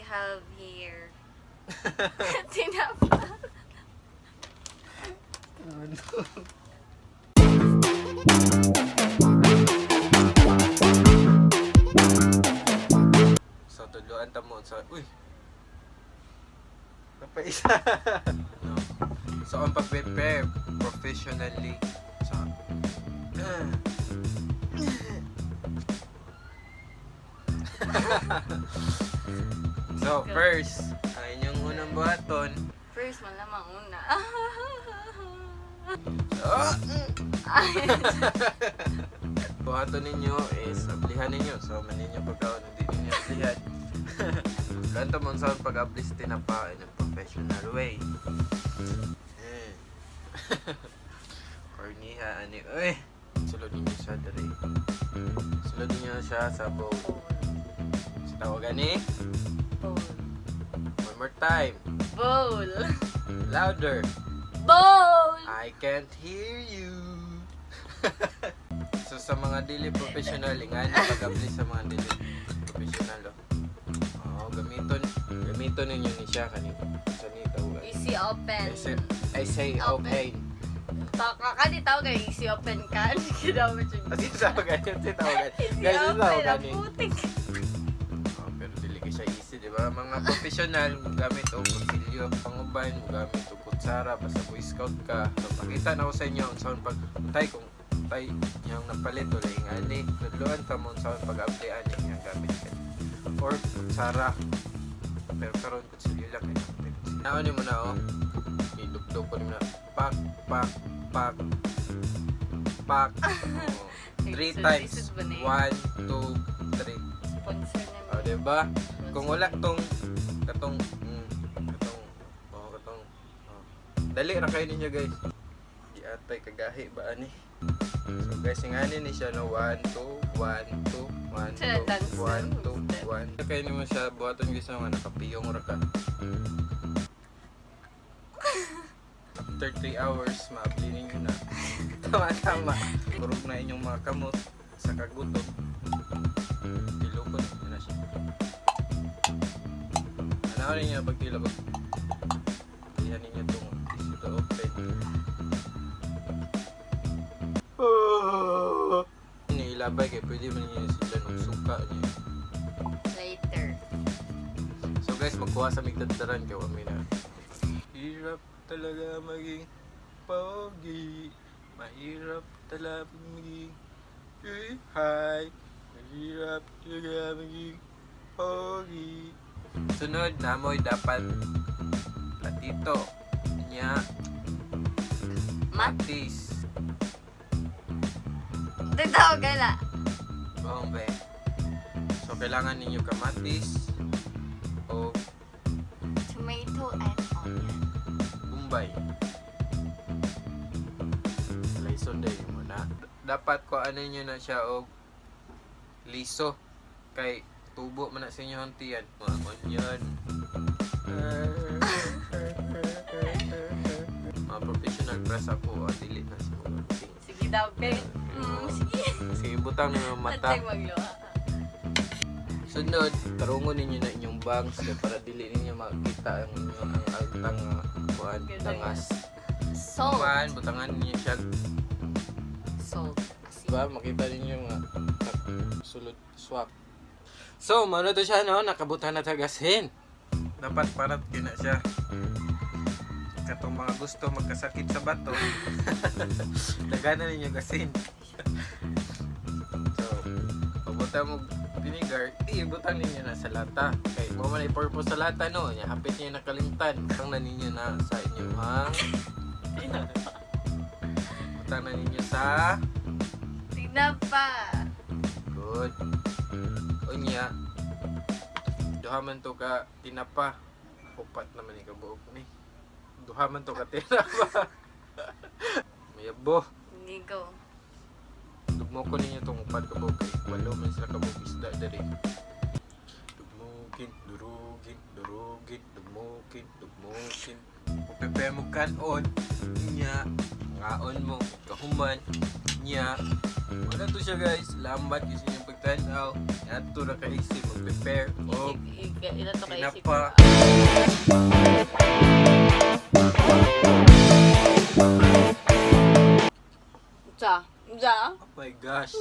have here tinapa. So tuluan ta mo sa uy. Napaisa. No. So ang pag-prepare professionally sa So first, ang inyong unang buhaton. First, malamang una. Buhaton ninyo is ablihan ninyo. So maninyo pagkaon hindi ninyo ablihan. Ganto mo sa pag-ablis tinapa in a professional way. Corniha ani oy. Sulod ninyo siya dere. Sulod ninyo siya sa bowl. Sa tawagan ni Bowl. one more time. Bowl. Louder. Bowl. I can't hear you. So sa mga dili professional, ingani pag-ablis sa mga dili professional. Oh, gamiton ninyo ni siya kanina. Sa ni tawagan. Easy open. I say open. Taka ka di tawag kay easy open ka. Kinawa siya. Kasi tawagan yun, si tawagan. Easy Guys, open. tawagan Ang yun. putik. Oh, pero dili ka siya easy, di ba? Mga professional, gamit o kutsilyo, panguban, gamit o kutsara, basta boy scout ka. So, pakita na ko sa inyo ang sound pag kung tay yung napalit o ingani. Tudluan ka mo sa pag-aplian yung gamit ka. Or kutsara. Pero karon kutsilyo lang kayo. Naon mo na oh. Idugtog ko na. Pak, pak, pak. Pak. Oh. 3 times. 1, 2, 3. Sponsor na. O, diba? Kung wala katong dali ra kayo ninyo guys. Di atay kagahi ba ani? So guys, ingani ni siya no 1 2 1 2 1 2 1 2 1. Kaya nimo siya buhaton guys nga nakapiyong ra ka. After 3 hours, ma-apply ninyo na. Tama. Kurog na inyong mga kamot sa kagutom. Tilokon na siya. Ano ninyo pag tilokon? Iyan ninyo itong ito open. Ilabay kayo, pwede mo ninyo sila ng suka niya. Later. So guys, magkuha sa migdadaran kayo kami na. Hirap talaga maging pogi. Mahirap talaga maging hi. Mahirap talaga maging pogi. Sunod na mo'y dapat platito niya matis. Ito tawag ka na. Bombe. So kailangan ninyo kamatis o Tomato and onion. Bombay. Layson day mo na. Dapat ko ano nyo na siya o liso. Kay tubo man na sa inyo hantiyan. Mga onion. Mga professional press ako. Dili na sa mga kusing. Sige daw, babe. Sige. Sige, butang na yung mata. Matay magluha. Sunod, tarungon ninyo na inyong bangs para dili ninyo makita ang inyong ang altang kuan tangas. Salt. Kuan, butangan ninyo siya. Salt. Asin. Diba? Makita ninyo nga sulod swak. So, mano to siya no, nakabutan na tagasin. Dapat parat yun na siya. Katong mga gusto magkasakit sa bato. Lagana ninyo gasin. So, pabuta mo vinegar, ibutang ninyo na sa lata. Kay mo man i-purpose sa lata no, nya hapit niya nakalimtan. Butang na ninyo na sa inyong butang na ninyo sa Tignan pa. good. Unya, duha man to ka tinapa. Upat naman ni kabuok ni. Duha man to ka tinapa. Mayabo. Hindi ko. Dugmo ko ninyo itong upat kabuok. Walo man sila kabuok isda dari. Dugmugin, durugin, durugin, dugmugin, dugmugin. Upepe mo kanon. Unya, Ngaon mo, kahuman, niya. Wala to siya guys, lambat yung inyong pagtanaw. Ato na kaisip, mag-prepare. O, Ila to kay isip. tinapa. Ja. Oh my gosh.